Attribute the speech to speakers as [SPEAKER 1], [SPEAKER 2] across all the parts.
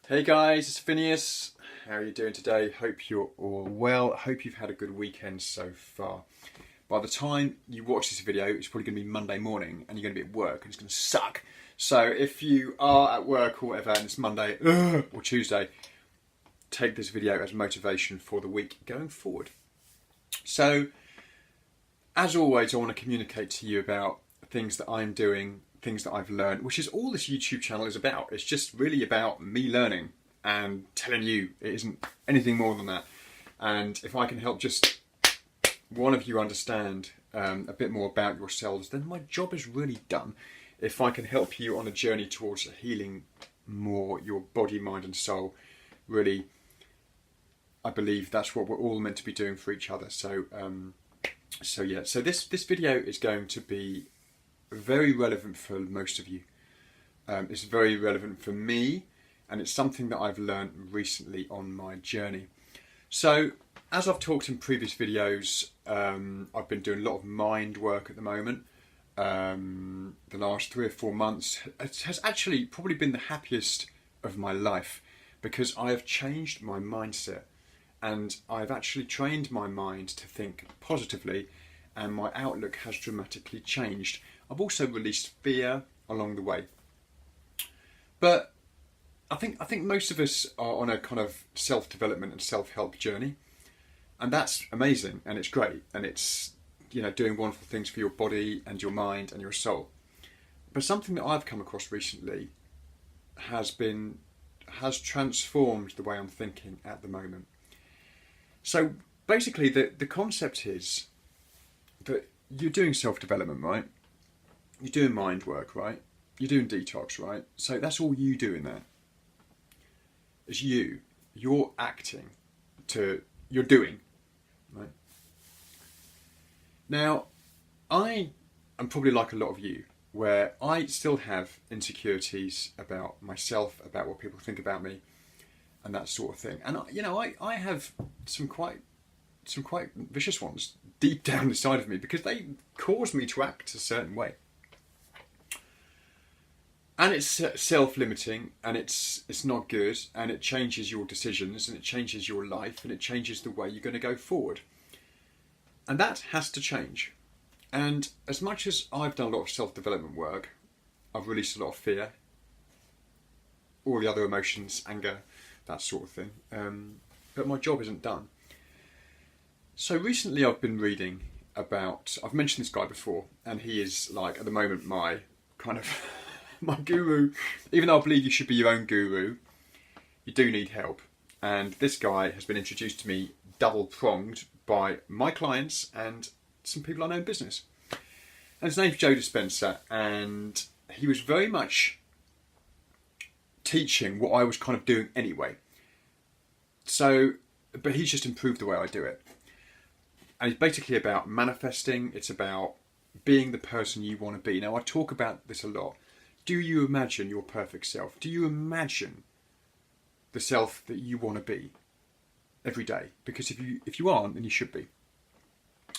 [SPEAKER 1] Hey guys, it's Phineas. How are you doing today? Hope you're all well. Hope you've had a good weekend so far. By the time you watch this video, it's probably going to be Monday morning and you're going to be at work and it's going to suck. So if you are at work or whatever and it's Monday or Tuesday, take this video as motivation for the week going forward. So, as always, I want to communicate to you about things that I'm doing, things that I've learned, which is all this YouTube channel is about. It's just really about me learning and telling you it isn't anything more than that. And if I can help just one of you understand a bit more about yourselves, then my job is really done. If I can help you on a journey towards healing more your body, mind and soul, really, I believe that's what we're all meant to be doing for each other. So this video is going to be very relevant for most of you. It's very relevant for me, and it's something that I've learned recently on my journey. So, as I've talked in previous videos, I've been doing a lot of mind work at the moment. The last 3 or 4 months has actually probably been the happiest of my life, because I have changed my mindset and I've actually trained my mind to think positively, and my outlook has dramatically changed. I've also released fear along the way. But I think most of us are on a kind of self-development and self-help journey, and that's amazing and it's great and it's, you know, doing wonderful things for your body and your mind and your soul. But something that I've come across recently has transformed the way I'm thinking at the moment. So basically the concept is that you're doing self-development, right? You're doing mind work, right? You're doing detox, right? So that's all you do in there. It's you. You're acting you're doing, right? Now, I am probably like a lot of you, where I still have insecurities about myself, about what people think about me, and that sort of thing. And I have some quite vicious ones deep down inside of me, because they cause me to act a certain way. And it's self-limiting, and it's not good, and it changes your decisions, and it changes your life, and it changes the way you're going to go forward. And that has to change. And as much as I've done a lot of self-development work, I've released a lot of fear, all the other emotions, anger, that sort of thing. But my job isn't done. So recently I've been reading about, I've mentioned this guy before, and he is like, at the moment, my kind of my guru. Even though I believe you should be your own guru, you do need help. And this guy has been introduced to me double-pronged by my clients and some people I know in business. And his name's JoeDispenza, and he was very much teaching what I was kind of doing anyway. So, but he's just improved the way I do it. And it's basically about manifesting. It's about being the person you want to be. Now, I talk about this a lot. Do you imagine your perfect self? Do you imagine the self that you want to be every day? Because if you aren't, then you should be.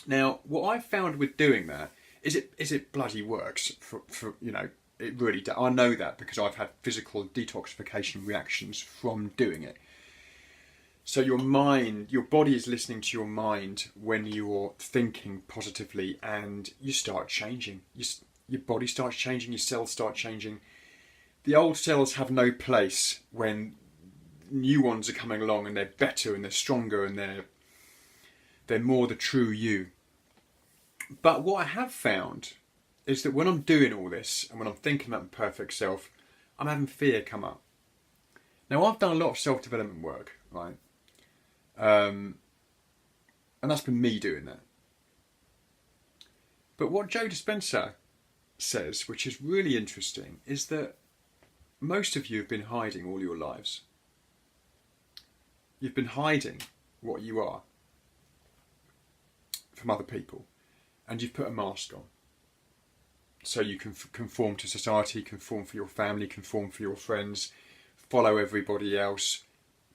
[SPEAKER 1] Now, what I've found with doing that is it bloody works. For you know, it really does. I know that because I've had physical detoxification reactions from doing it. So your mind, your body is listening to your mind when you're thinking positively, and you start changing. Your body starts changing, your cells start changing. The old cells have no place when new ones are coming along, and they're better and they're stronger and they're more the true you. But what I have found is that when I'm doing all this and when I'm thinking about my perfect self, I'm having fear come up. Now, I've done a lot of self-development work, right? And that's been me doing that. But what JoeDispenza says, which is really interesting, is that most of you have been hiding all your lives. You've been hiding what you are from other people, and you've put a mask on. So you can conform to society, conform for your family, conform for your friends, follow everybody else,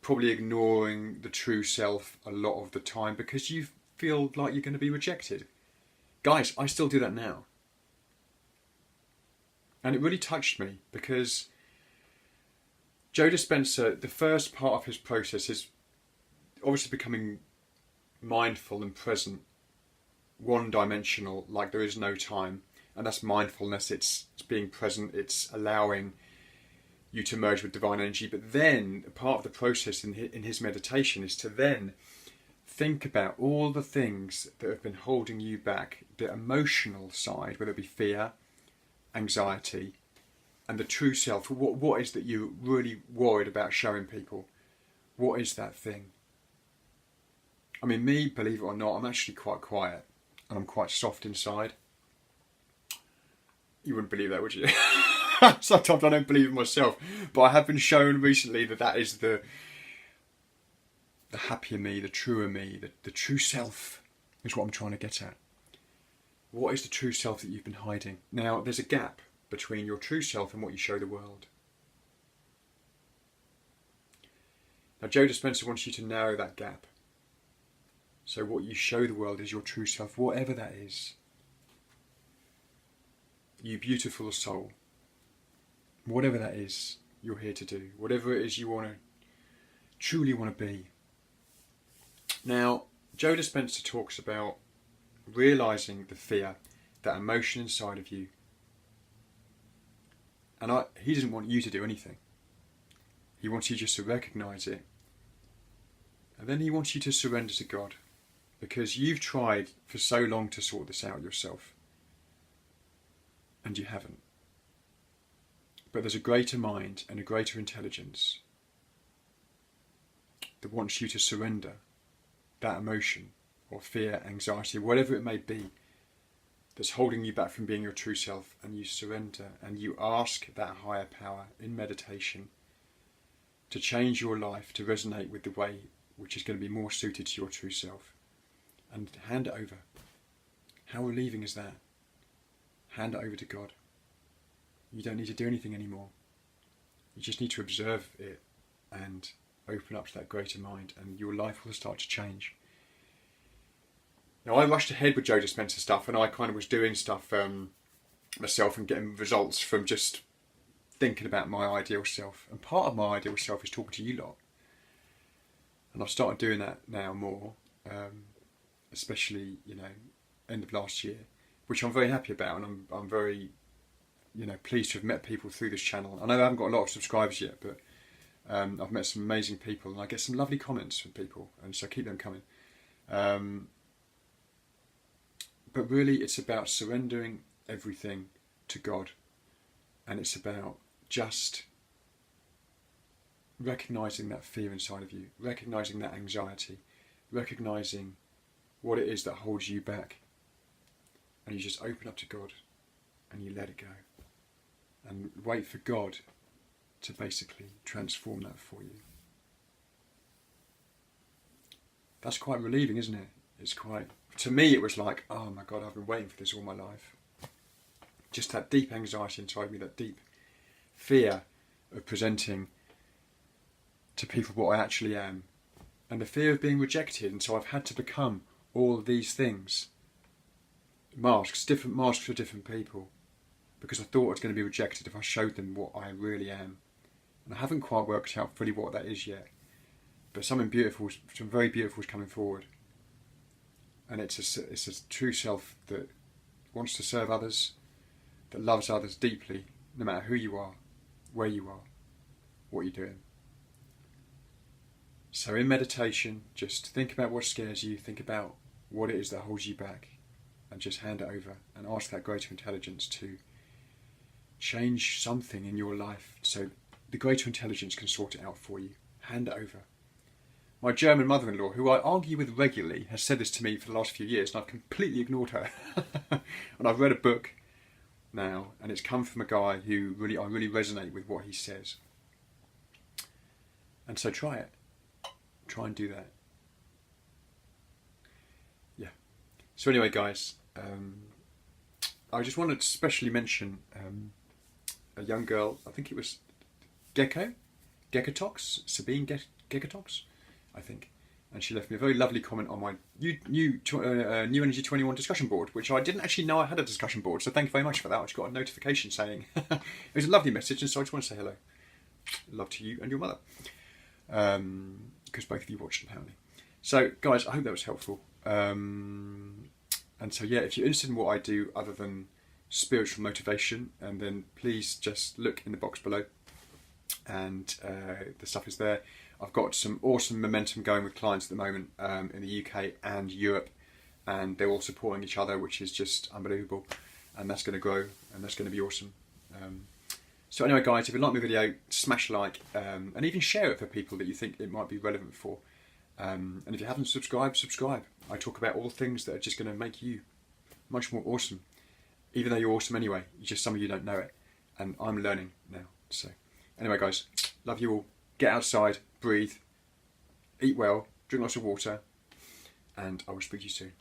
[SPEAKER 1] probably ignoring the true self a lot of the time because you feel like you're going to be rejected. Guys, I still do that now. And it really touched me because Joe Dispenza, the first part of his process is obviously becoming mindful and present, one-dimensional, like there is no time, and that's mindfulness. It's being present. It's allowing you to merge with divine energy. But then part of the process in his meditation is to then think about all the things that have been holding you back, the emotional side, whether it be fear, anxiety, and the true self. What is that you're really worried about showing people? What is that thing? I mean, me, believe it or not, I'm actually quite quiet and I'm quite soft inside. You wouldn't believe that, would you? Sometimes I don't believe it myself, but I have been shown recently that is the happier me, the truer me, the true self is what I'm trying to get at. What is the true self that you've been hiding? Now, there's a gap between your true self and what you show the world. Now, Joe Dispenza wants you to narrow that gap. So what you show the world is your true self, whatever that is. You beautiful soul. Whatever that is, you're here to do. Whatever it is you truly want to be. Now, Joe Dispenza talks about realising the fear, that emotion inside of you. And he doesn't want you to do anything. He wants you just to recognise it. And then he wants you to surrender to God. Because you've tried for so long to sort this out yourself. And you haven't. But there's a greater mind and a greater intelligence that wants you to surrender that emotion or fear, anxiety, whatever it may be that's holding you back from being your true self, and you surrender and you ask that higher power in meditation to change your life to resonate with the way which is going to be more suited to your true self, and hand it over. How relieving is that? Hand it over to God. You don't need to do anything anymore. You just need to observe it and open up to that greater mind, and your life will start to change. Now, I rushed ahead with Joe Dispenza stuff, and I kind of was doing stuff myself and getting results from just thinking about my ideal self. And part of my ideal self is talking to you lot. And I've started doing that now more, especially, end of last year, which I'm very happy about, and I'm very, pleased to have met people through this channel. I know I haven't got a lot of subscribers yet, but I've met some amazing people, and I get some lovely comments from people, and so keep them coming. But really, it's about surrendering everything to God, and it's about just recognising that fear inside of you, recognising that anxiety, recognising what it is that holds you back, and you just open up to God and you let it go and wait for God to basically transform that for you. That's quite relieving, isn't it? To me it was like, oh my God, I've been waiting for this all my life. Just that deep anxiety inside me, that deep fear of presenting to people what I actually am, and the fear of being rejected. And so I've had to become all of these things, different masks for different people, because I thought I was going to be rejected if I showed them what I really am. And I haven't quite worked out fully what that is yet, but something very beautiful is coming forward. And it's a true self that wants to serve others, that loves others deeply, no matter who you are, where you are, what you're doing. So in meditation, just think about what scares you, think about what it is that holds you back, and just hand it over and ask that greater intelligence to change something in your life so the greater intelligence can sort it out for you. Hand it over. My German mother-in-law, who I argue with regularly, has said this to me for the last few years, and I've completely ignored her. And I've read a book now, and it's come from a guy who I really resonate with what he says. And so try it. Try and do that. Yeah. So anyway, guys, I just wanted to specially mention a young girl. I think it was Gekatox, Sabine Gekatox, I think. And she left me a very lovely comment on my New Energy 21 discussion board, which I didn't actually know I had a discussion board. So thank you very much for that. I just got a notification saying it was a lovely message, and so I just want to say hello. love to you and your mother, because both of you watched apparently. So guys, I hope that was helpful. And so yeah, if you're interested in what I do other than spiritual motivation, and then please just look in the box below, and the stuff is there. I've got some awesome momentum going with clients at the moment in the UK and Europe, and they're all supporting each other, which is just unbelievable, and that's going to grow, and that's going to be awesome. So anyway guys, if you like my video, smash like, and even share it for people that you think it might be relevant for. And if you haven't subscribed, subscribe. I talk about all things that are just going to make you much more awesome, even though you're awesome anyway. Just some of you don't know it, and I'm learning now. So anyway guys, love you all. Get outside, breathe, eat well, drink lots of water, and I will speak to you soon.